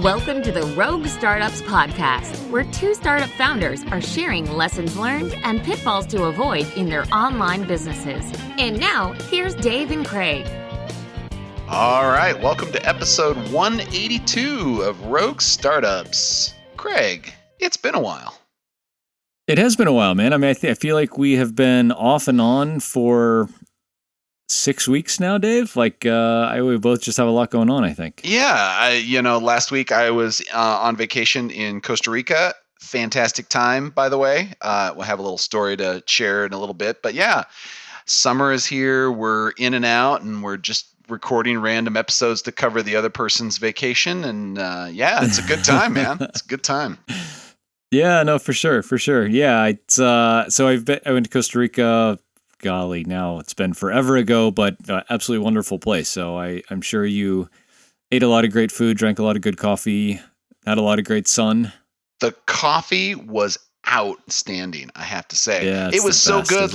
Welcome to the Rogue Startups Podcast, where two startup founders are sharing lessons learned and pitfalls to avoid in their online businesses. And now, here's Dave and Craig. All right, welcome to episode 182 of Rogue Startups. Craig, it's been a while. It has been a while, man. I mean, I feel like we have been off and on for 6 weeks now, Dave. We both just have a lot going on, I think. Yeah, last week I was on vacation in Costa Rica. Fantastic time, by the way. We'll have a little story to share in a little bit. But yeah, summer is here. We're in and out, and we're just recording random episodes to cover the other person's vacation. And it's a good time, man. It's a good time. Yeah, no, for sure. Yeah, I went to Costa Rica. Golly, now it's been forever ago, but absolutely wonderful place. So I'm sure you ate a lot of great food, drank a lot of good coffee, had a lot of great sun. The coffee was outstanding, I have to say. Yeah, it was so best, good.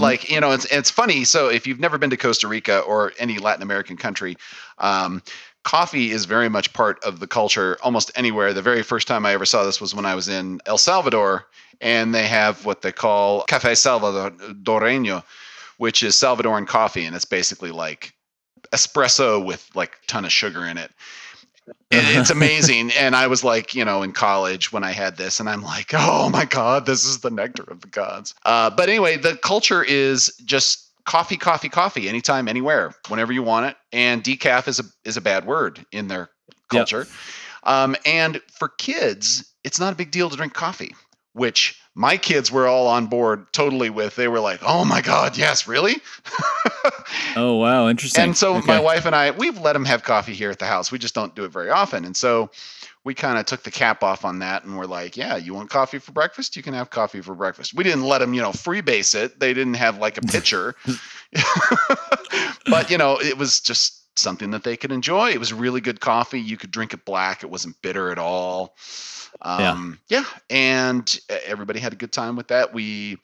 It's funny. So if you've never been to Costa Rica or any Latin American country, coffee is very much part of the culture almost anywhere. The very first time I ever saw this was when I was in El Salvador, and they have what they call Café Salvadoreño, which is Salvadoran coffee, and it's basically like espresso with like a ton of sugar in it. And it's amazing. And I was like, in college when I had this, and I'm like, oh my God, this is the nectar of the gods. But anyway, the culture is just coffee, anytime, anywhere, whenever you want it. And decaf is a bad word in their culture. Yep. And for kids, it's not a big deal to drink coffee, which my kids were all on board totally with. They were like, oh my God, yes, really? Oh, wow, interesting. And so my wife and I, we've let them have coffee here at the house. We just don't do it very often. And so we kind of took the cap off on that, and we're like, yeah, you want coffee for breakfast? You can have coffee for breakfast. We didn't let them, freebase it. They didn't have like a pitcher. But, it was just something that they could enjoy. It was really good coffee. You could drink it black. It wasn't bitter at all. And everybody had a good time with that. We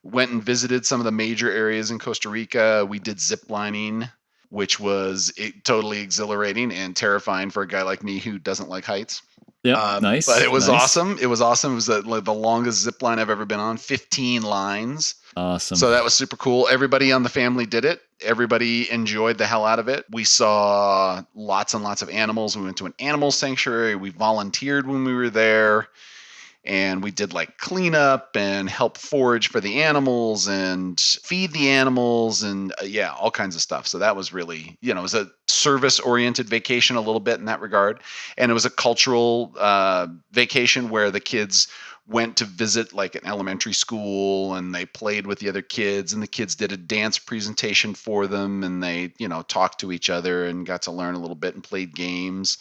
went and visited some of the major areas in Costa Rica. We did zip lining, which was totally exhilarating and terrifying for a guy like me who doesn't like heights. Yeah, nice. But it was awesome. It was awesome. It was the longest zip line I've ever been on, 15 lines. Awesome. So that was super cool. Everybody on the family did it. Everybody enjoyed the hell out of it. We saw lots and lots of animals. We went to an animal sanctuary. We volunteered when we were there. And we did like cleanup and help forage for the animals and feed the animals and all kinds of stuff. So that was really, it was a service-oriented vacation a little bit in that regard. And it was a cultural vacation where the kids went to visit like an elementary school, and they played with the other kids, and the kids did a dance presentation for them, and they, talked to each other and got to learn a little bit and played games.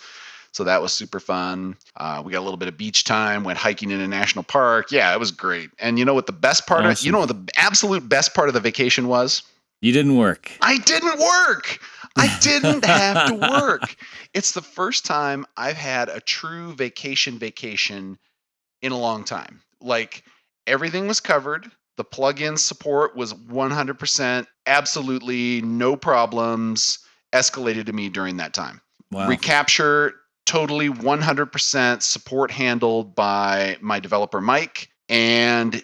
So that was super fun. We got a little bit of beach time, went hiking in a national park. Yeah, it was great. And you know what the best part of what the absolute best part of the vacation was? You didn't work. I didn't work. I didn't have to work. It's the first time I've had a true vacation in a long time. Like, everything was covered. The plugin support was 100%, absolutely no problems escalated to me during that time. Wow. Recapture, totally 100% support handled by my developer, Mike. And,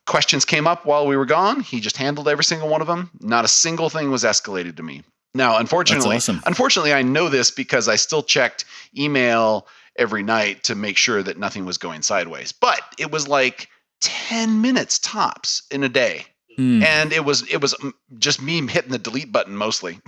questions came up while we were gone. He just handled every single one of them. Not a single thing was escalated to me. Now, unfortunately, I know this because I still checked email every night to make sure that nothing was going sideways. But it was like 10 minutes tops in a day. And it was just me hitting the delete button mostly.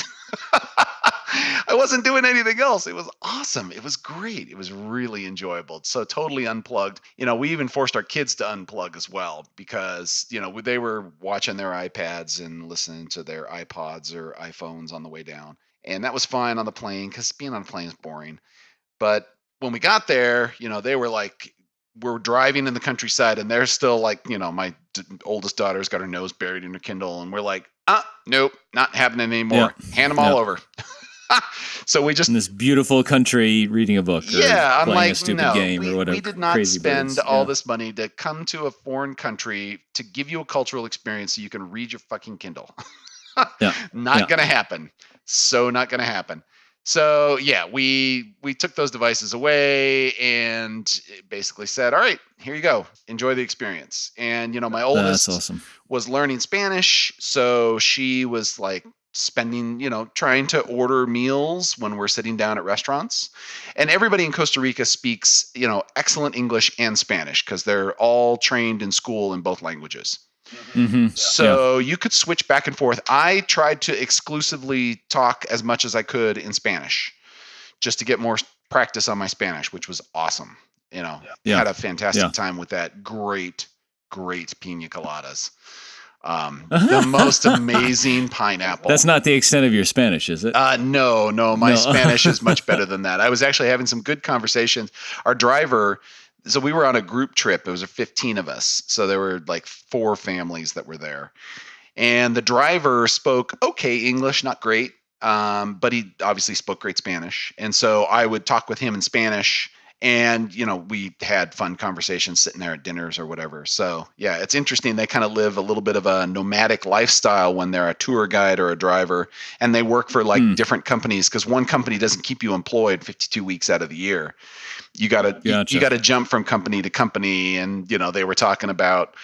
I wasn't doing anything else. It was awesome. It was great. It was really enjoyable. So totally unplugged. We even forced our kids to unplug as well because, they were watching their iPads and listening to their iPods or iPhones on the way down. And that was fine on the plane because being on a plane is boring. But when we got there, they were like, we're driving in the countryside, and they're still like, my oldest daughter's got her nose buried in her Kindle, and we're like, nope, not happening anymore. Yeah. Hand them all over. So we just in this beautiful country reading a book, I'm playing like, a stupid no, game or whatever. We did not spend all this money to come to a foreign country to give you a cultural experience so you can read your fucking Kindle. Not gonna happen. So not gonna happen. So yeah, we took those devices away and it basically said, all right, here you go. Enjoy the experience. And, my That's oldest awesome. was learning Spanish. So she was like spending, trying to order meals when we're sitting down at restaurants. And everybody in Costa Rica speaks, excellent English and Spanish because they're all trained in school in both languages. Mm-hmm. So you could switch back and forth. I tried to exclusively talk as much as I could in Spanish just to get more practice on my Spanish, which was awesome. Had a fantastic time with that. Great pina coladas. The most amazing pineapple. That's not the extent of your Spanish, is it? No. My Spanish is much better than that. I was actually having some good conversations. Our driver, so we were on a group trip. It was 15 of us. So there were like 4 families that were there. And the driver spoke okay English, not great, but he obviously spoke great Spanish. And so I would talk with him in Spanish. And, we had fun conversations sitting there at dinners or whatever. So, yeah, it's interesting. They kind of live a little bit of a nomadic lifestyle when they're a tour guide or a driver. And they work for like different companies because one company doesn't keep you employed 52 weeks out of the year. You got to jump from company to company. And, they were talking about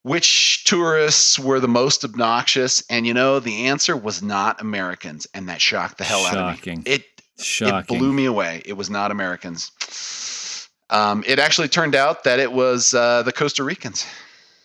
which tourists were the most obnoxious. And, the answer was not Americans. And that shocked the hell out of me. It blew me away. It was not Americans. It actually turned out that it was the Costa Ricans.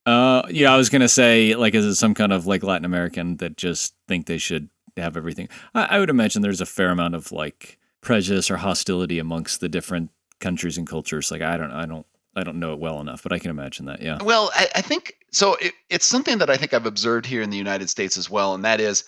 I was going to say, like, is it some kind of like Latin American that just think they should have everything? I would imagine there's a fair amount of like prejudice or hostility amongst the different countries and cultures. Like, I don't know it well enough, but I can imagine that. Yeah. Well, I think so. It's something that I think I've observed here in the United States as well, and that is,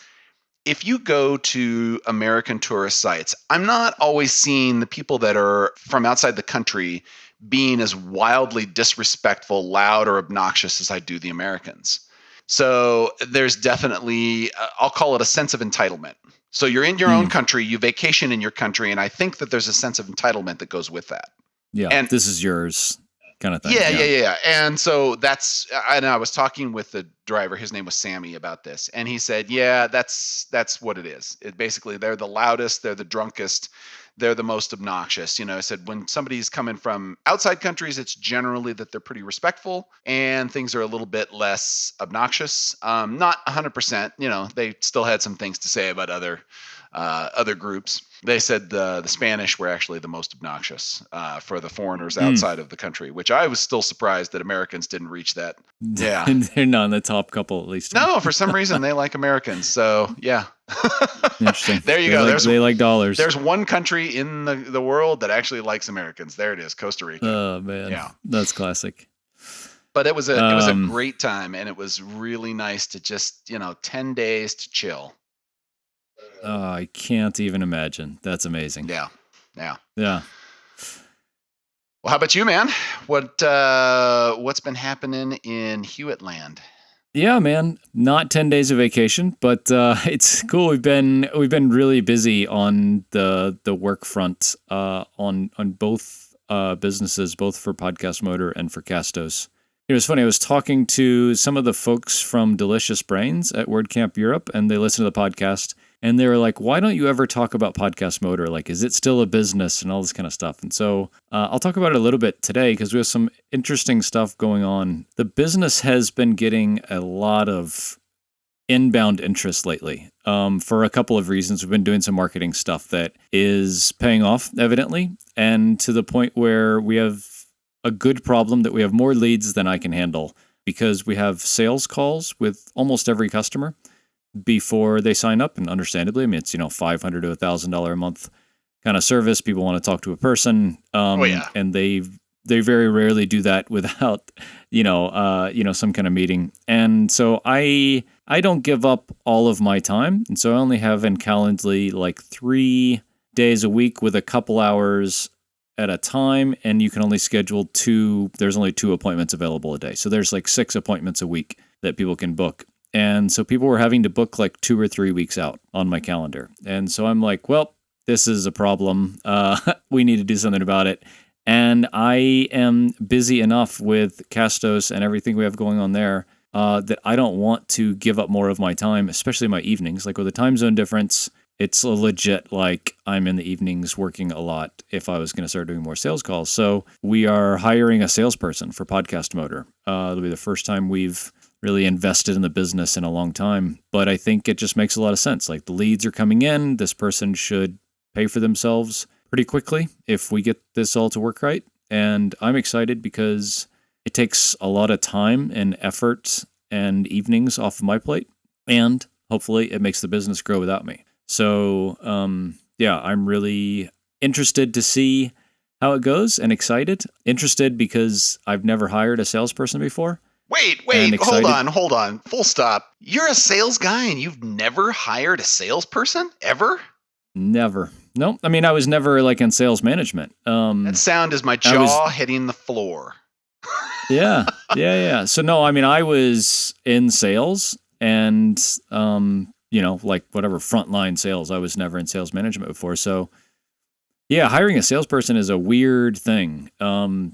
if you go to American tourist sites, I'm not always seeing the people that are from outside the country being as wildly disrespectful, loud, or obnoxious as I do the Americans. So there's definitely, I'll call it a sense of entitlement. So you're in your own country, you vacation in your country, and I think that there's a sense of entitlement that goes with that. Yeah, and this is yours. Kind of thing. Yeah. And so I was talking with the driver, his name was Sammy, about this. And he said, yeah, that's what it is. Basically, they're the loudest, they're the drunkest, they're the most obnoxious. I said, when somebody's coming from outside countries, it's generally that they're pretty respectful and things are a little bit less obnoxious. Not 100%, they still had some things to say about other groups. They said the Spanish were actually the most obnoxious for the foreigners outside of the country, which I was still surprised that Americans didn't reach that. Yeah. They're not in the top couple, at least. No, for some reason they like Americans. So, yeah. Interesting. There you go. They like dollars. There's one country in the world that actually likes Americans. There it is, Costa Rica. Oh, man. Yeah. That's classic. But it was a great time, and it was really nice to just, 10 days to chill. Oh, I can't even imagine. That's amazing. Yeah. Well, how about you, man? What's been happening in Hewittland? Yeah, man. Not 10 days of vacation, but it's cool. We've been really busy on the work front on both businesses, both for Podcast Motor and for Castos. It was funny. I was talking to some of the folks from Delicious Brains at WordCamp Europe, and they listened to the podcast. And they were like, why don't you ever talk about Podcast Motor? Like, is it still a business and all this kind of stuff? And so I'll talk about it a little bit today because we have some interesting stuff going on. The business has been getting a lot of inbound interest lately for a couple of reasons. We've been doing some marketing stuff that is paying off, evidently, and to the point where we have a good problem that we have more leads than I can handle because we have sales calls with almost every customer before they sign up, and understandably, I mean, it's $500 to $1,000 a month kind of service. People want to talk to a person, and they very rarely do that without some kind of meeting. And so I don't give up all of my time, and so I only have in Calendly like 3 days a week with a couple hours at a time, and you can only schedule 2. There's only 2 appointments available a day, so there's like 6 appointments a week that people can book. And so people were having to book like 2 or 3 weeks out on my calendar. And so I'm like, well, this is a problem. We need to do something about it. And I am busy enough with Castos and everything we have going on there that I don't want to give up more of my time, especially my evenings. Like with the time zone difference It's a legit, like, I'm in the evenings working a lot if I was going to start doing more sales calls. So we are hiring a salesperson for Podcast Motor. It'll be the first time we've really invested in the business in a long time. But I think it just makes a lot of sense. Like, the leads are coming in. This person should pay for themselves pretty quickly if we get this all to work right. And I'm excited because it takes a lot of time and effort and evenings off of my plate. And hopefully it makes the business grow without me. So, I'm really interested to see how it goes and excited. Interested because I've never hired a salesperson before. Wait, hold on. Full stop. You're a sales guy and you've never hired a salesperson ever? Never. No, I mean, I was never like in sales management. That sound is my jaw hitting the floor. Yeah. So no, I mean, I was in sales and, like whatever frontline sales. I was never in sales management before. So yeah, hiring a salesperson is a weird thing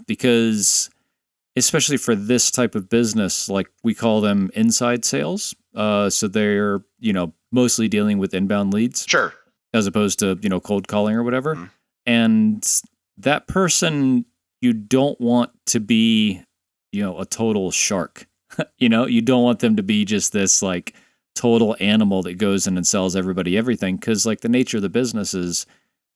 because especially for this type of business, like we call them inside sales. So they're, mostly dealing with inbound leads. Sure. As opposed to, cold calling or whatever. Mm. And that person, you don't want to be, a total shark. You don't want them to be just this like total animal that goes in and sells everybody everything. Cause like the nature of the business is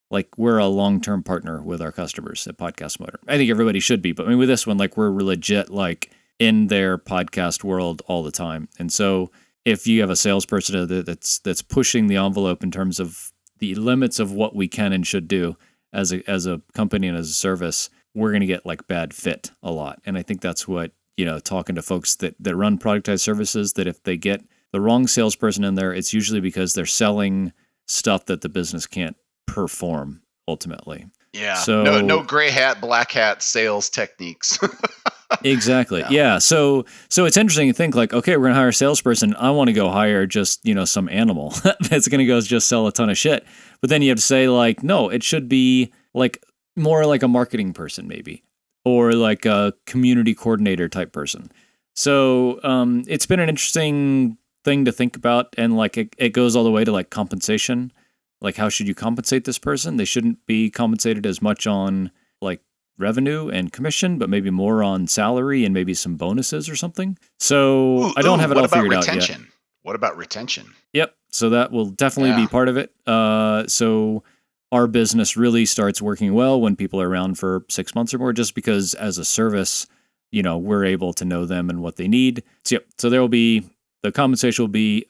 like we're a long-term partner with our customers at Podcast Motor. I think everybody should be, but I mean with this one, like we're legit like in their podcast world all the time. And so if you have a salesperson that's pushing the envelope in terms of the limits of what we can and should do as a company and as a service, we're going to get like bad fit a lot. And I think that's what, talking to folks that run productized services, that if they get the wrong salesperson in there, it's usually because they're selling stuff that the business can't perform ultimately. Yeah. So no gray hat, black hat sales techniques. Exactly. Yeah. So it's interesting to think like, okay, we're going to hire a salesperson. I want to go hire just, some animal that's going to go just sell a ton of shit. But then you have to say like, no, it should be like more like a marketing person maybe, or like a community coordinator type person. So it's been an interesting thing to think about. And like, it goes all the way to like compensation. Like, how should you compensate this person? They shouldn't be compensated as much on like revenue and commission, but maybe more on salary and maybe some bonuses or something. So I don't have it all figured out yet. What about retention? Yep. So that will definitely be part of it. So our business really starts working well when people are around for 6 months or more, just because as a service, we're able to know them and what they need. So there will be, the compensation will be,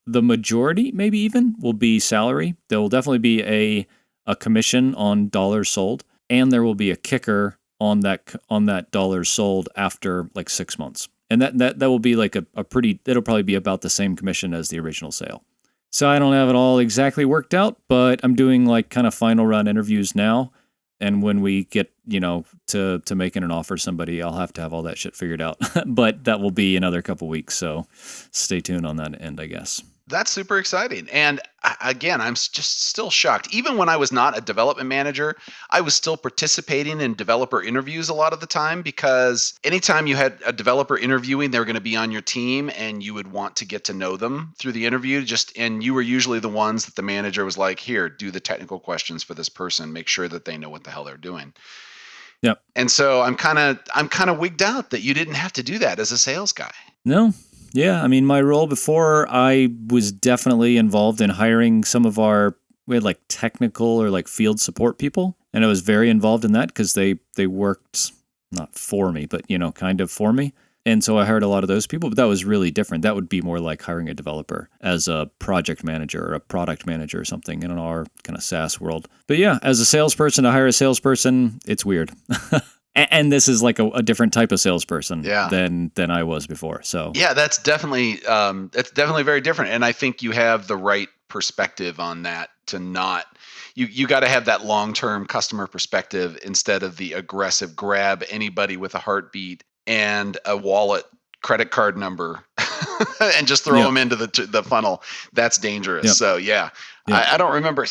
the majority, maybe even, will be salary. There will definitely be a commission on dollars sold, and there will be a kicker on that dollars sold after like 6 months. And that will be like it'll probably be about the same commission as the original sale. So I don't have it all exactly worked out, but I'm doing like kind of final round interviews now. And when we get, to making an offer to somebody, I'll have to have all that shit figured out. But that will be another couple weeks. So stay tuned on that end, I guess. That's super exciting. And again, I'm just still shocked. Even when I was not a development manager, I was still participating in developer interviews a lot of the time, because anytime you had a developer interviewing, they were going to be on your team and you would want to get to know them through the interview. And you were usually the ones that the manager was like, here, do the technical questions for this person, make sure that they know what the hell they're doing. Yep. And so I'm kind of wigged out that you didn't have to do that as a sales guy. No. Yeah, I mean, my role before, I was definitely involved in hiring we had like technical or like field support people, and I was very involved in that because they worked not for me, but kind of for me. And so I hired a lot of those people, but that was really different. That would be more like hiring a developer as a project manager or a product manager or something in our kind of SaaS world. But yeah, as a salesperson, to hire a salesperson, it's weird. And this is like a different type of salesperson than I was before. So yeah, that's definitely very different. And I think you have the right perspective on that to not, you got to have that long-term customer perspective instead of the aggressive grab anybody with a heartbeat and a wallet credit card number and just throw them into the funnel. That's dangerous. Yep. So yeah. I don't remember.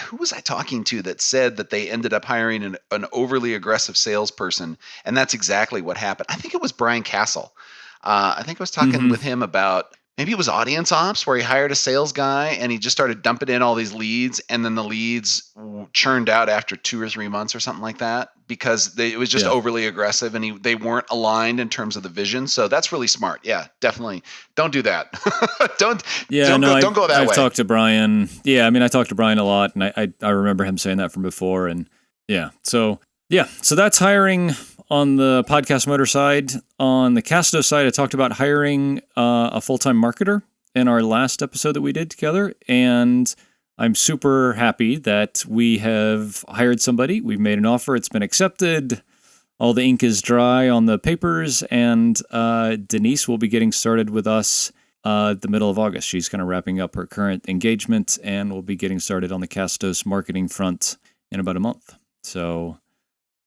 Who was I talking to that said that they ended up hiring an overly aggressive salesperson, and that's exactly what happened. I think it was Brian Castle. I think I was talking with him about maybe it was audience ops where he hired a sales guy and he just started dumping in all these leads, and then the leads churned out after 2 or 3 months or something like that because it was just Yeah. overly aggressive and they weren't aligned in terms of the vision. So that's really smart. Yeah, definitely. Don't do that. don't go that I've way. talked to Brian. Yeah, I mean, I talked to Brian a lot, and I remember him saying that from before. And so that's hiring on the Podcast Motor side. On the Casto side, I talked about hiring a full-time marketer in our last episode that we did together, and I'm super happy that we have hired somebody. We've made an offer. It's been accepted. All the ink is dry on the papers, and Denise will be getting started with us the middle of August. She's kind of wrapping up her current engagement, and we'll be getting started on the Castos marketing front in about a month. So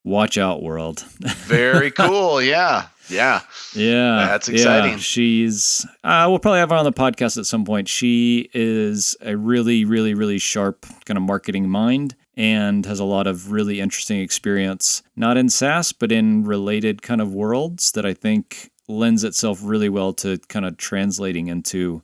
watch out, world. Very cool. Yeah. That's exciting. Yeah. She's, we'll probably have her on the podcast at some point. She is a really, really, really sharp kind of marketing mind and has a lot of really interesting experience, not in SaaS, but in related kind of worlds that I think lends itself really well to kind of translating into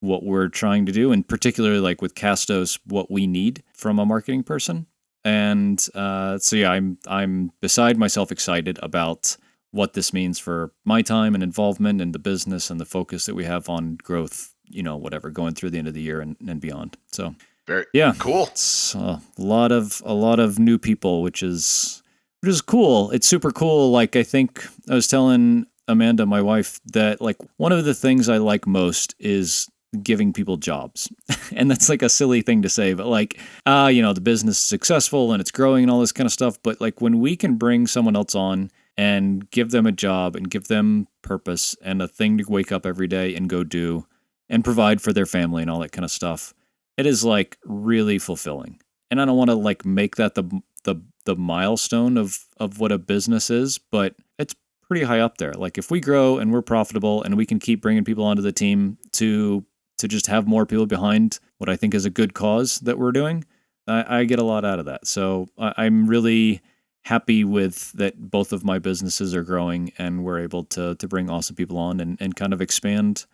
what we're trying to do, and particularly like with Castos, what we need from a marketing person. And I'm beside myself excited about what this means for my time and involvement in the business and the focus that we have on growth, whatever, going through the end of the year and beyond. So very cool. It's a lot of new people, which is cool. It's super cool. Like, I think I was telling Amanda, my wife, that like one of the things I like most is giving people jobs. And that's like a silly thing to say, but like, the business is successful and it's growing and all this kind of stuff. But like when we can bring someone else on and give them a job and give them purpose and a thing to wake up every day and go do and provide for their family and all that kind of stuff, it is like really fulfilling. And I don't want to like make that the milestone of what a business is, but it's pretty high up there. Like if we grow and we're profitable and we can keep bringing people onto the team to just have more people behind what I think is a good cause that we're doing, I get a lot out of that. So I'm really happy with that both of my businesses are growing and we're able to bring awesome people on and kind of expand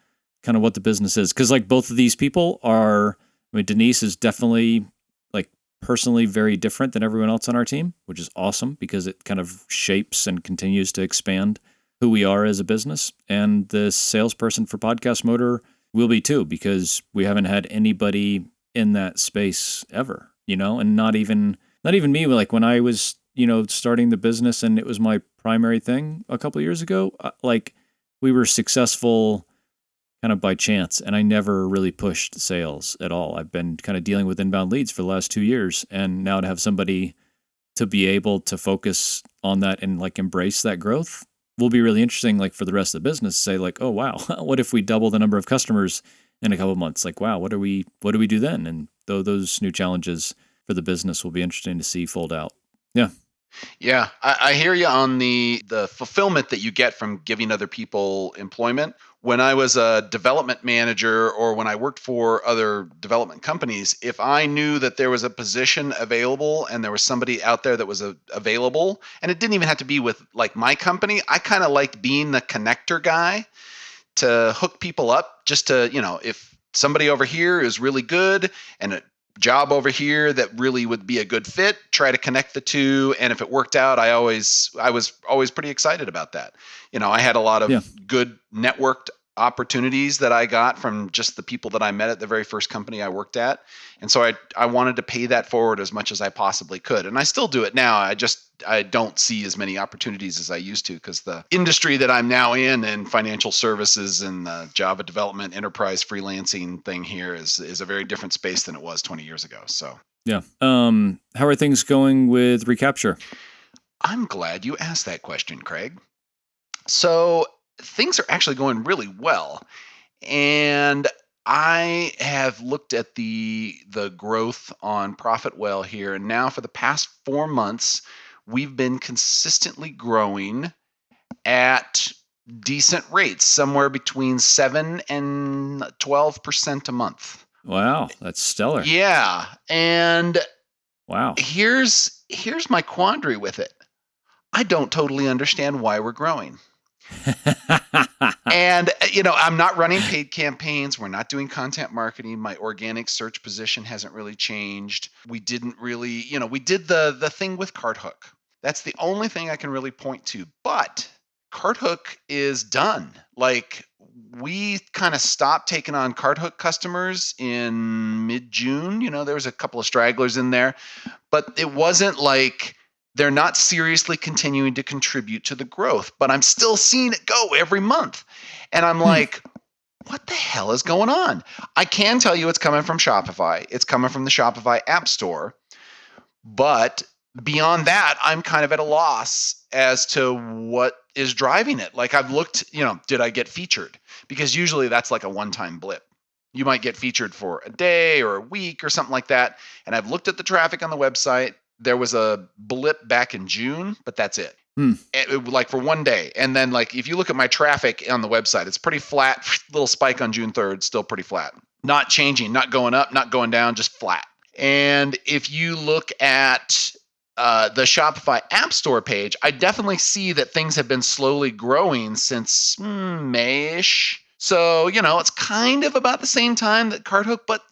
kind of what the business is. Because like both of these people are, I mean, Denise is definitely like personally very different than everyone else on our team, which is awesome because it kind of shapes and continues to expand who we are as a business. And the salesperson for Podcast Motor will be too, because we haven't had anybody in that space ever, and not even me. Like when I was, starting the business and it was my primary thing a couple of years ago, like we were successful kind of by chance, and I never really pushed sales at all. I've been kind of dealing with inbound leads for the last 2 years, and now to have somebody to be able to focus on that and like embrace that growth will be really interesting, like for the rest of the business, say like, oh wow, what if we double the number of customers in a couple of months? Like, wow, what do we do then? And those new challenges for the business will be interesting to see fold out. Yeah. Yeah, I hear you on the fulfillment that you get from giving other people employment. When I was a development manager or when I worked for other development companies, if I knew that there was a position available and there was somebody out there that was available, and it didn't even have to be with like my company, I kind of liked being the connector guy to hook people up, just to, if somebody over here is really good and a job over here that really would be a good fit, try to connect the two. And if it worked out, I was always pretty excited about that. I had a lot of good networked opportunities that I got from just the people that I met at the very first company I worked at. And so I wanted to pay that forward as much as I possibly could. And I still do it now. I don't see as many opportunities as I used to because the industry that I'm now in financial services and the Java development enterprise freelancing thing here is a very different space than it was 20 years ago. So yeah. How are things going with Recapture? I'm glad you asked that question, Craig. So things are actually going really well. And I have looked at the growth on ProfitWell here. And now for the past 4 months, we've been consistently growing at decent rates, somewhere between 7 and 12% a month. Wow, that's stellar. Yeah. And wow. Here's my quandary with it. I don't totally understand why we're growing. And, I'm not running paid campaigns. We're not doing content marketing. My organic search position hasn't really changed. We didn't really, we did the thing with CartHook. That's the only thing I can really point to. But CartHook is done. Like, we kind of stopped taking on CartHook customers in mid-June. There was a couple of stragglers in there, but it wasn't like they're not seriously continuing to contribute to the growth, but I'm still seeing it go every month. And I'm like, what the hell is going on? I can tell you it's coming from Shopify. It's coming from the Shopify App Store. But beyond that, I'm kind of at a loss as to what is driving it. Like, I've looked, did I get featured? Because usually that's like a one-time blip. You might get featured for a day or a week or something like that. And I've looked at the traffic on the website. There was a blip back in June, but that's it. Like for one day. And then like, if you look at my traffic on the website, it's pretty flat, little spike on June 3rd, still pretty flat. Not changing, not going up, not going down, just flat. And if you look at the Shopify App Store page, I definitely see that things have been slowly growing since May-ish. So, it's kind of about the same time that CartHook, but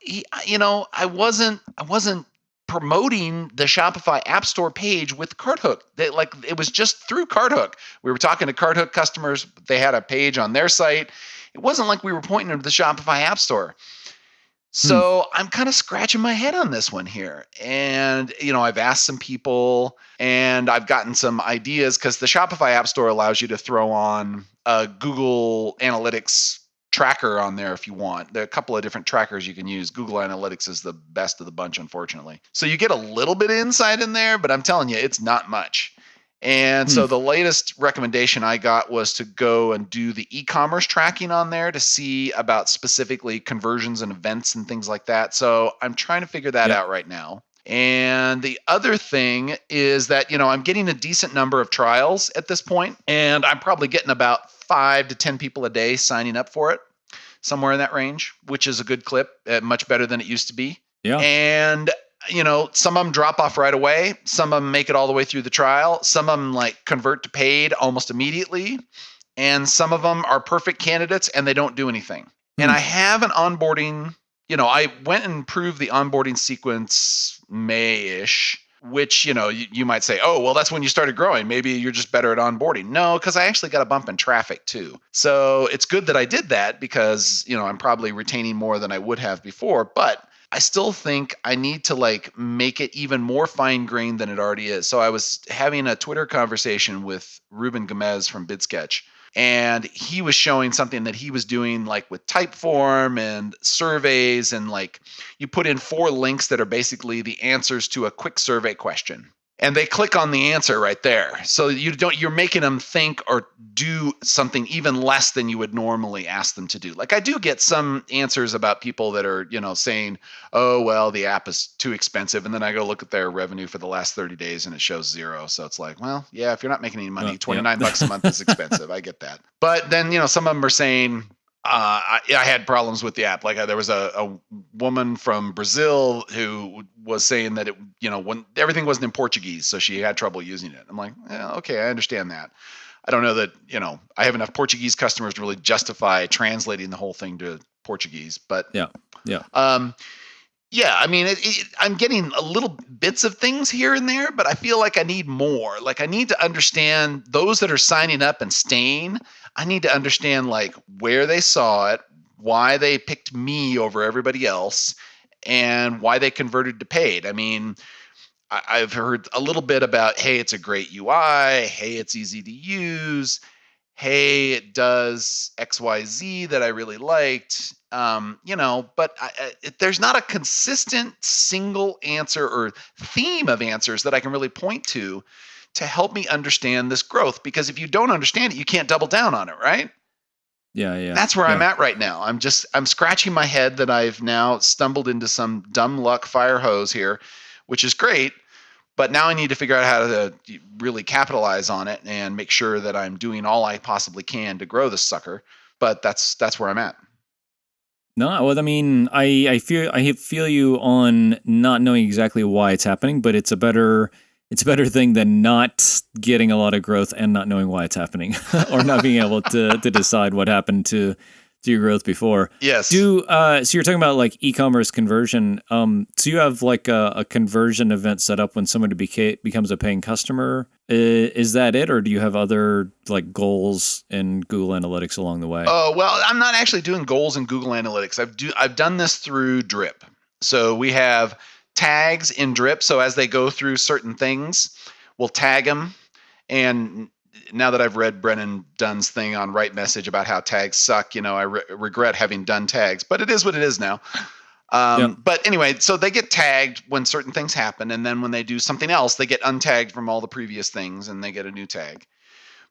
I wasn't promoting the Shopify App Store page with CartHook. It was just through CartHook. We were talking to CartHook customers. They had a page on their site. It wasn't like we were pointing them to the Shopify App Store. So I'm kind of scratching my head on this one here. And, I've asked some people and I've gotten some ideas because the Shopify App Store allows you to throw on a Google Analytics tracker on there if you want. There are a couple of different trackers you can use. Google Analytics is the best of the bunch, unfortunately. So you get a little bit of insight in there, but I'm telling you, it's not much. And so the latest recommendation I got was to go and do the e-commerce tracking on there to see about specifically conversions and events and things like that. So I'm trying to figure that out right now. And the other thing is that, I'm getting a decent number of trials at this point, and I'm probably getting about 5 to 10 people a day signing up for it, somewhere in that range, which is a good clip, much better than it used to be. Yeah. And, some of them drop off right away. Some of them make it all the way through the trial. Some of them convert to paid almost immediately. And some of them are perfect candidates and they don't do anything. And I have an onboarding, I went and improved the onboarding sequence May-ish, which, you might say, oh, well, that's when you started growing. Maybe you're just better at onboarding. No, because I actually got a bump in traffic too. So it's good that I did that because, I'm probably retaining more than I would have before. But I still think I need to make it even more fine-grained than it already is. So I was having a Twitter conversation with Ruben Gomez from BidSketch, and he was showing something that he was doing with Typeform and surveys, and you put in 4 links that are basically the answers to a quick survey question. And they click on the answer right there. So you're making them think or do something even less than you would normally ask them to do. I do get some answers about people that are, saying, oh, well, the app is too expensive. And then I go look at their revenue for the last 30 days and it shows 0. So it's well, yeah, if you're not making any money, $29 a month is expensive. I get that. But then, some of them are saying, I had problems with the app. There was a woman from Brazil who was saying that when everything wasn't in Portuguese, so she had trouble using it. I'm like, yeah, okay, I understand that. I don't know that, I have enough Portuguese customers to really justify translating the whole thing to Portuguese, but yeah. I mean, I'm getting a little bits of things here and there, but I feel like I need more. I need to understand those that are signing up and staying. I need to understand where they saw it, why they picked me over everybody else, and why they converted to paid. I mean, I've heard a little bit about, hey, it's a great UI. Hey, it's easy to use. Hey, it does XYZ that I really liked. But there's not a consistent single answer or theme of answers that I can really point to help me understand this growth. Because if you don't understand it, you can't double down on it, right? Yeah. That's where I'm at right now. I'm scratching my head that I've now stumbled into some dumb luck fire hose here, which is great. But now I need to figure out how to really capitalize on it and make sure that I'm doing all I possibly can to grow this sucker. But that's where I'm at. No, well, I mean, I feel you on not knowing exactly why it's happening, but it's a better it's a better thing than not getting a lot of growth and not knowing why it's happening, or not being able to decide what happened to your growth before. Yes. So you're talking about like e-commerce conversion. So you have like a conversion event set up when someone becomes a paying customer. Is that it, or do you have other like goals in Google Analytics along the way? Oh, well, I'm not actually doing goals in Google Analytics. I've done this through Drip. So we have tags in Drip. So as they go through certain things, we'll tag them. And now that I've read Brennan Dunn's thing on Right Message about how tags suck, I regret having done tags, but it is what it is now. But anyway, so they get tagged when certain things happen. And then when they do something else, they get untagged from all the previous things and they get a new tag.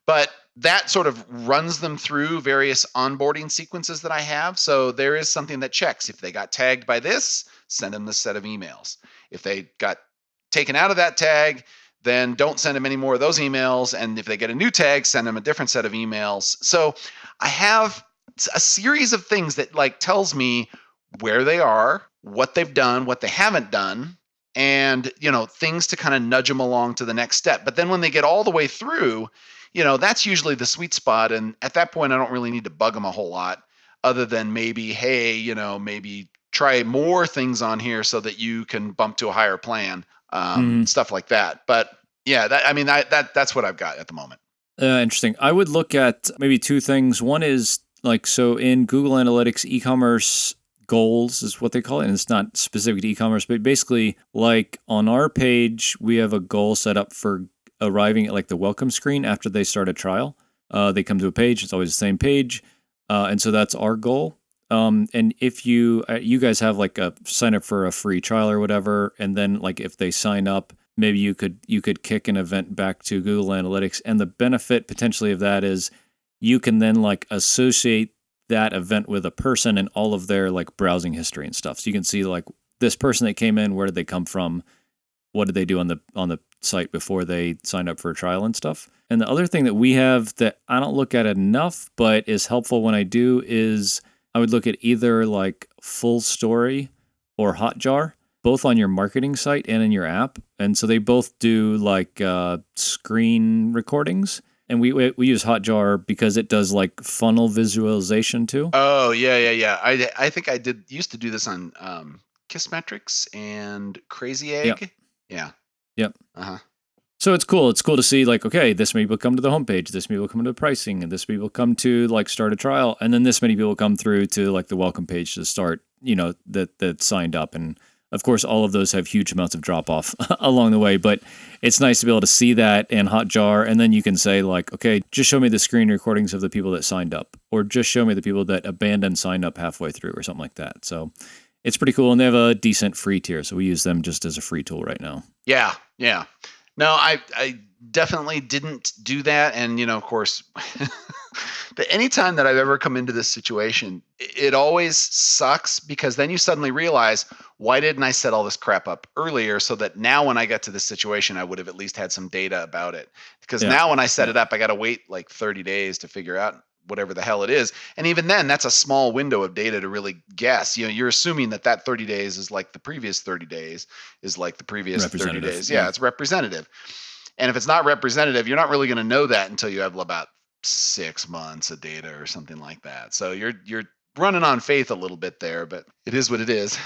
But that sort of runs them through various onboarding sequences that I have. So there is something that checks. If they got tagged by this, send them this set of emails. If they got taken out of that tag, then don't send them any more of those emails. And if they get a new tag, send them a different set of emails. So I have a series of things that like tells me where they are, what they've done, what they haven't done, and, things to kind of nudge them along to the next step. But then when they get all the way through, that's usually the sweet spot. And at that point, I don't really need to bug them a whole lot other than maybe, hey, maybe try more things on here so that you can bump to a higher plan. Stuff like that. But yeah, that's what I've got at the moment. Interesting. I would look at maybe two things. One is like, so in Google Analytics, e-commerce goals is what they call it. And it's not specific to e-commerce, but basically like on our page, we have a goal set up for arriving at like the welcome screen after they start a trial. They come to a page, it's always the same page. And so that's our goal. And if you guys have like a sign up for a free trial or whatever, and then like if they sign up, maybe you could kick an event back to Google Analytics. And the benefit potentially of that is you can then like associate that event with a person and all of their like browsing history and stuff. So you can see like this person that came in, where did they come from? What did they do on the site before they signed up for a trial and stuff? And the other thing that we have that I don't look at enough, but is helpful when I do, is I would look at either like Full Story or Hotjar, both on your marketing site and in your app. And so they both do like screen recordings. And we use Hotjar because it does like funnel visualization too. Oh, yeah. I think I used to do this on Kissmetrics and Crazy Egg. Yep. Yeah. Yep. Uh-huh. So it's cool. It's cool to see like, okay, this many people come to the homepage, this many people come to the pricing, and this many people come to like start a trial, and then this many people come through to like the welcome page to start, that signed up. And of course, all of those have huge amounts of drop off along the way, but it's nice to be able to see that in Hotjar. And then you can say like, okay, just show me the screen recordings of the people that signed up, or just show me the people that abandoned signed up halfway through or something like that. So it's pretty cool. And they have a decent free tier. So we use them just as a free tool right now. Yeah. No, I definitely didn't do that. And, of course, but anytime that I've ever come into this situation, it always sucks, because then you suddenly realize, why didn't I set all this crap up earlier, so that now when I get to this situation, I would have at least had some data about it. Because now when I set it up, I got to wait like 30 days to figure out whatever the hell it is. And even then, that's a small window of data to really guess. You're assuming that 30 days is like the previous 30 days is like the previous 30 days. Yeah, it's representative. And if it's not representative, you're not really going to know that until you have about 6 months of data or something like that. So you're running on faith a little bit there, but it is what it is.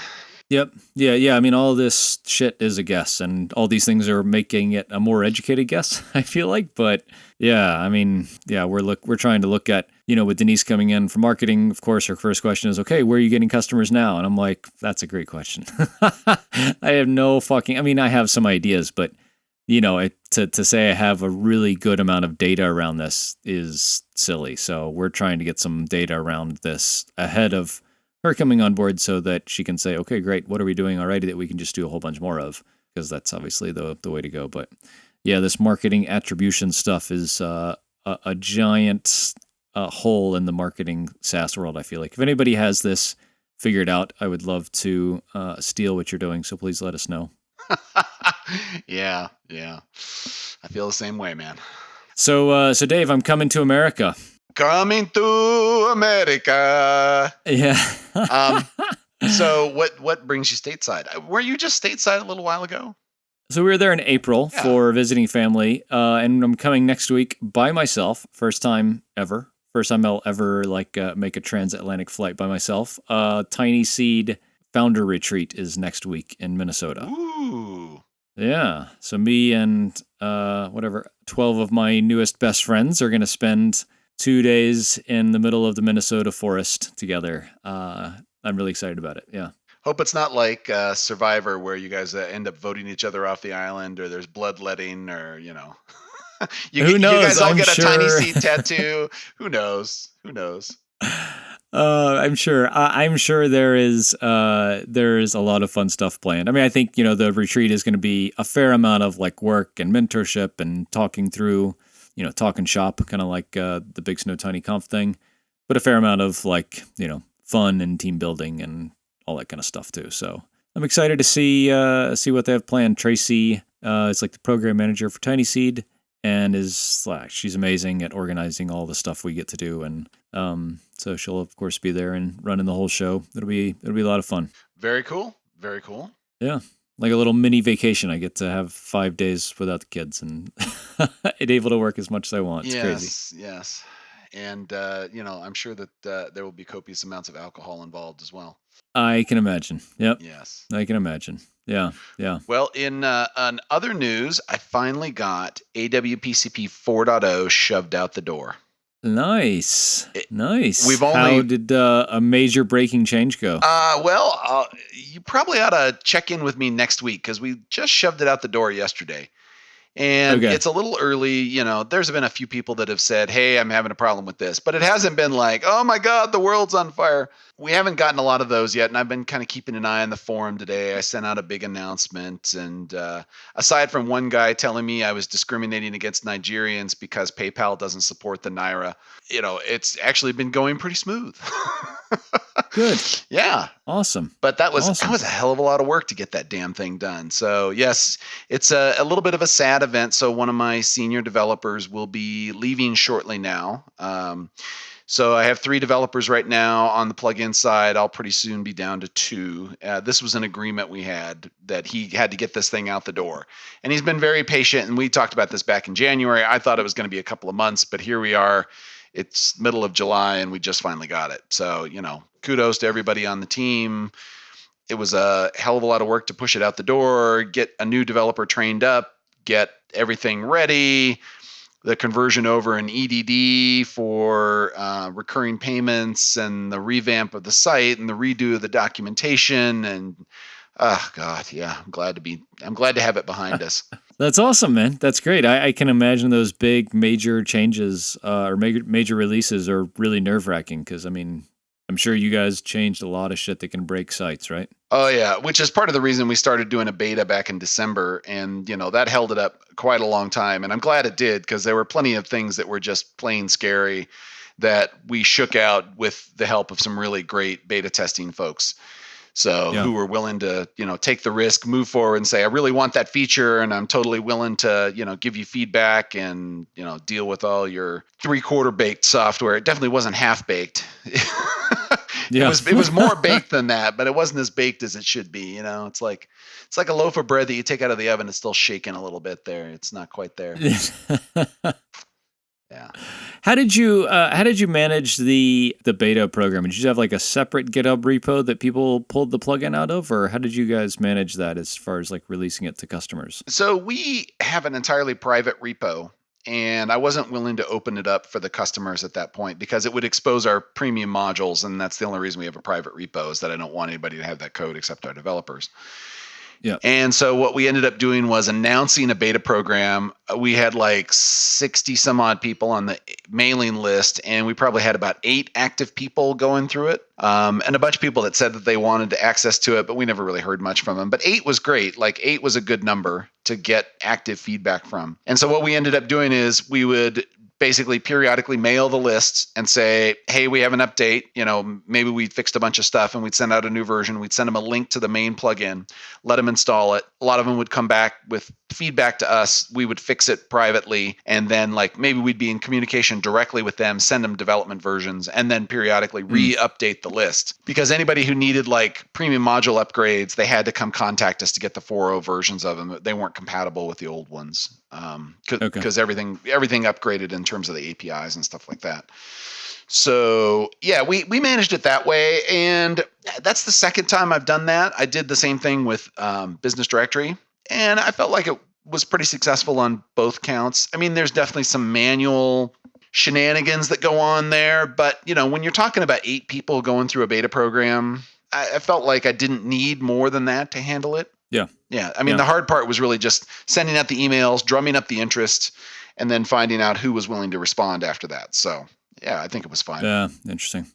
Yep. Yeah. I mean, all this shit is a guess, and all these things are making it a more educated guess, I feel like. But yeah, I mean, yeah, we're trying to look at, with Denise coming in for marketing, of course, her first question is, okay, where are you getting customers now? And I'm like, that's a great question. I have no I mean, I have some ideas, but to say I have a really good amount of data around this is silly. So we're trying to get some data around this ahead of her coming on board, so that she can say, okay, great, what are we doing already that we can just do a whole bunch more of? Because that's obviously the way to go. But yeah, this marketing attribution stuff is a giant hole in the marketing SaaS world, I feel like. If anybody has this figured out, I would love to steal what you're doing. So please let us know. Yeah. I feel the same way, man. So Dave, I'm coming to America. Coming to America. Yeah. So what brings you stateside? Were you just stateside a little while ago? So we were there in April for visiting family, and I'm coming next week by myself. First time ever. First time I'll ever make a transatlantic flight by myself. Tiny Seed Founder Retreat is next week in Minnesota. Ooh. Yeah. So me and 12 of my newest best friends are going to spend 2 days in the middle of the Minnesota forest together. I'm really excited about it. Yeah. Hope it's not like Survivor where you guys end up voting each other off the island, or there's bloodletting, or you Who knows? You guys all get a sure. Tiny Seed tattoo. Who knows? I'm sure. I'm sure there is a lot of fun stuff planned. I mean, I think the retreat is going to be a fair amount of work and mentorship and talking through, talking shop, kind of like the Big Snow Tiny Conf thing, but a fair amount of fun and team building and all that kind of stuff too. So I'm excited to see what they have planned. Tracy is the program manager for Tiny Seed, and she's amazing at organizing all the stuff we get to do, and so she'll of course be there and running the whole show. It'll be a lot of fun. Very cool. Yeah, like a little mini vacation. I get to have 5 days without the kids and able to work as much as I want. It's crazy. Yes. And I'm sure that there will be copious amounts of alcohol involved as well. I can imagine. Yep. Yes. I can imagine. Yeah. Well, in other news, I finally got AWPCP 4.0 shoved out the door. Nice. How did a major breaking change go? You probably ought to check in with me next week because we just shoved it out the door yesterday. And It's a little early. There's been a few people that have said, hey, I'm having a problem with this. But it hasn't been like, oh, my God, the world's on fire. We haven't gotten a lot of those yet. And I've been kind of keeping an eye on the forum today. I sent out a big announcement. And aside from one guy telling me I was discriminating against Nigerians because PayPal doesn't support the Naira, it's actually been going pretty smooth. Good. Yeah. Awesome. But that was a hell of a lot of work to get that damn thing done. So yes, it's a little bit of a sad event. So one of my senior developers will be leaving shortly now. So I have 3 developers right now on the plugin side. I'll pretty soon be down to 2. This was an agreement we had that he had to get this thing out the door. And he's been very patient. And we talked about this back in January. I thought it was going to be a couple of months, but here we are. It's middle of July and we just finally got it. So, kudos to everybody on the team. It was a hell of a lot of work to push it out the door, get a new developer trained up, get everything ready, the conversion over in EDD for recurring payments, and the revamp of the site and the redo of the documentation. And oh God, yeah, I'm glad to have it behind us. That's awesome, man. That's great. I can imagine those big major changes or major releases are really nerve-wracking because, I'm sure you guys changed a lot of shit that can break sites, right? Oh, yeah, which is part of the reason we started doing a beta back in December. And, that held it up quite a long time. And I'm glad it did because there were plenty of things that were just plain scary that we shook out with the help of some really great beta testing folks. So who were willing to, take the risk, move forward and say, I really want that feature and I'm totally willing to, give you feedback and, deal with all your 3/4 baked software. It definitely wasn't half baked. Yeah. It was more baked than that, but it wasn't as baked as it should be. It's like a loaf of bread that you take out of the oven. It's still shaking a little bit there. It's not quite there. Yeah. How did you manage the beta program? Did you have a separate GitHub repo that people pulled the plugin out of, or how did you guys manage that as far as releasing it to customers? So we have an entirely private repo, and I wasn't willing to open it up for the customers at that point because it would expose our premium modules, and that's the only reason we have a private repo is that I don't want anybody to have that code except our developers. Yeah. And so what we ended up doing was announcing a beta program. We had 60 some odd people on the mailing list, and we probably had about 8 active people going through it. And a bunch of people that said that they wanted access to it, but we never really heard much from them. But 8 was great. 8 was a good number to get active feedback from. And so what we ended up doing is we would basically periodically mail the lists and say, hey, we have an update. Maybe we fixed a bunch of stuff and we'd send out a new version. We'd send them a link to the main plugin, let them install it. A lot of them would come back with feedback to us. We would fix it privately. And then like maybe we'd be in communication directly with them, send them development versions, and then periodically re-update the list. Because anybody who needed like premium module upgrades, they had to come contact us to get the 4.0 versions of them. They weren't compatible with the old ones. Because everything upgraded in terms of the APIs and stuff like that. So yeah, we managed it that way, and that's the second time I've done that. I did the same thing with Business Directory, and I felt like it was pretty successful on both counts. I mean, there's definitely some manual shenanigans that go on there, but when you're talking about 8 people going through a beta program, I felt like I didn't need more than that to handle it. Yeah. I mean, the hard part was really just sending out the emails, drumming up the interest, and then finding out who was willing to respond after that. So yeah, I think it was fine. Yeah, interesting.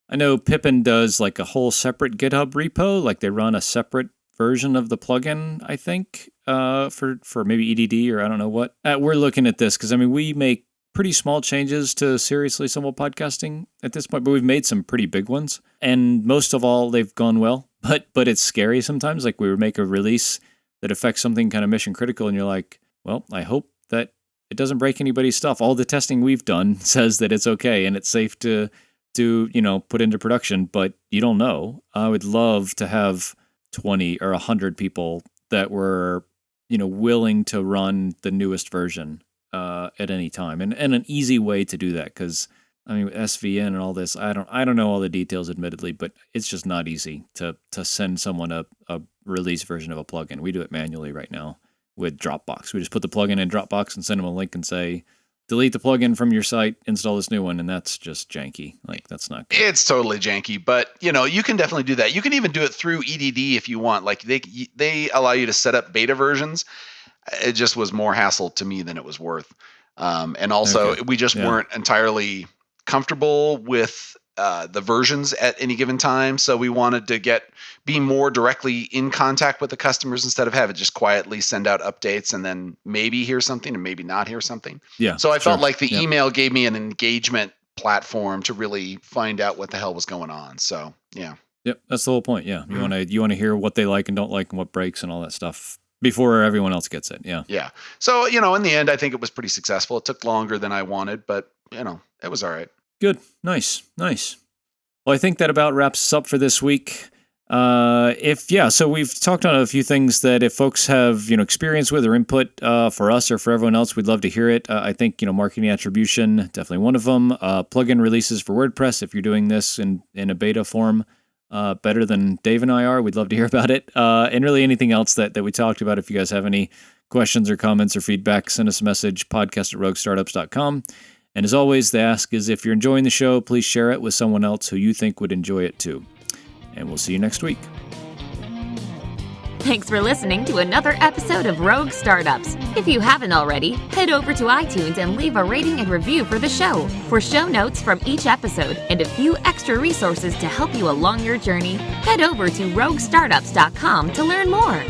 I know Pippin does like a whole separate GitHub repo, like they run a separate version of the plugin, I think, for maybe EDD or I don't know what. We're looking at this because, I mean, we make pretty small changes to Seriously Simple Podcasting at this point, but we've made some pretty big ones. And most of all, they've gone well, but it's scary sometimes. Like we would make a release that affects something kind of mission critical, and you're like, well, I hope that it doesn't break anybody's stuff. All the testing we've done says that it's okay and it's safe to put into production, but you don't know. I would love to have 20 or 100 people that were, willing to run the newest version at any time, and an easy way to do that. Because I mean, SVN and all this, I don't know all the details, admittedly, but it's just not easy to send someone a release version of a plugin. We do it manually right now with Dropbox. We just put the plugin in Dropbox and send them a link and say, delete the plugin from your site, install this new one, and that's just janky. Like, that's not good. It's totally janky, but you can definitely do that. You can even do it through EDD if you want. Like they allow you to set up beta versions. It just was more hassle to me than it was worth. And also we just weren't entirely comfortable with the versions at any given time. So we wanted to be more directly in contact with the customers instead of have it just quietly send out updates and then maybe hear something and maybe not hear something. Yeah. So I felt like the email gave me an engagement platform to really find out what the hell was going on. So yeah. Yep. That's the whole point. Yeah. You want to hear what they like and don't like and what breaks and all that stuff before everyone else gets it. Yeah. Yeah. So, in the end, I think it was pretty successful. It took longer than I wanted, but it was all right. Good. Nice. Well, I think that about wraps us up for this week. So we've talked on a few things that if folks have, experience with or input for us or for everyone else, we'd love to hear it. I think, marketing attribution, definitely one of them. Plugin releases for WordPress, if you're doing this in a beta form, better than Dave and I are, we'd love to hear about it. And really anything else that we talked about. If you guys have any questions or comments or feedback, send us a message, podcast@roguestartups.com. And as always, the ask is if you're enjoying the show, please share it with someone else who you think would enjoy it too. And we'll see you next week. Thanks for listening to another episode of Rogue Startups. If you haven't already, head over to iTunes and leave a rating and review for the show. For show notes from each episode and a few extra resources to help you along your journey, head over to roguestartups.com to learn more.